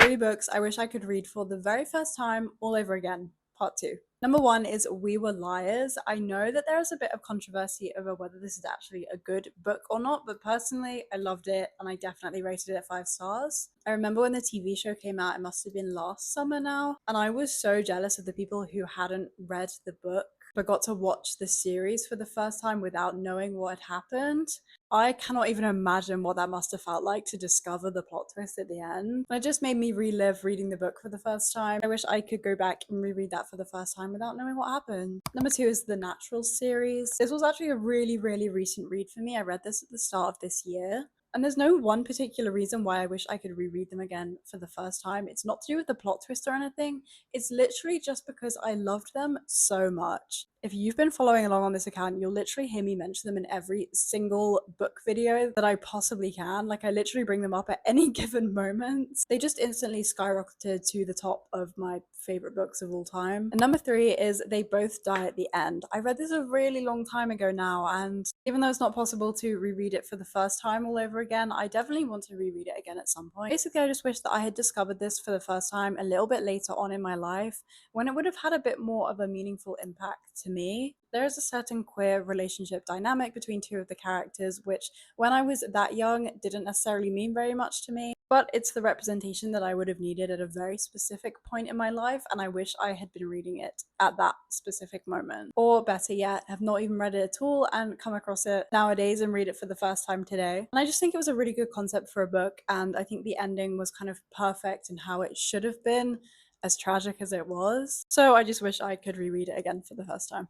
3 books I wish I could read for the very first time all over again, part 2. Number 1 is We Were Liars. I know that there is a bit of controversy over whether this is actually a good book or not, but personally, I loved it and I definitely rated it 5 stars. I remember when the TV show came out, it must have been last summer now, and I was so jealous of the people who hadn't read the book but got to watch the series for the first time without knowing what had happened. I cannot even imagine what that must have felt like to discover the plot twist at the end. It just made me relive reading the book for the first time. I wish I could go back and reread that for the first time without knowing what happened. Number 2 is the Natural series. This was actually a really recent read for me. I read this at the start of this year. And there's no one particular reason why I wish I could reread them again for the first time. It's not to do with the plot twist or anything. It's literally just because I loved them so much. If you've been following along on this account, you'll literally hear me mention them in every single book video that I possibly can. Like, I literally bring them up at any given moment. They just instantly skyrocketed to the top of my favorite books of all time. And number 3 is They Both Die at the End. I read this a really long time ago now, and even though it's not possible to reread it for the first time all over again, I definitely want to reread it again at some point. Basically, I just wish that I had discovered this for the first time a little bit later on in my life, when it would have had a bit more of a meaningful impact to me. There is a certain queer relationship dynamic between 2 of the characters, which when I was that young didn't necessarily mean very much to me, but it's the representation that I would have needed at a very specific point in my life, and I wish I had been reading it at that specific moment. Or better yet, have not even read it at all and come across it nowadays and read it for the first time today. And I just think it was a really good concept for a book, and I think the ending was kind of perfect in how it should have been, as tragic as it was. So I just wish I could reread it again for the first time.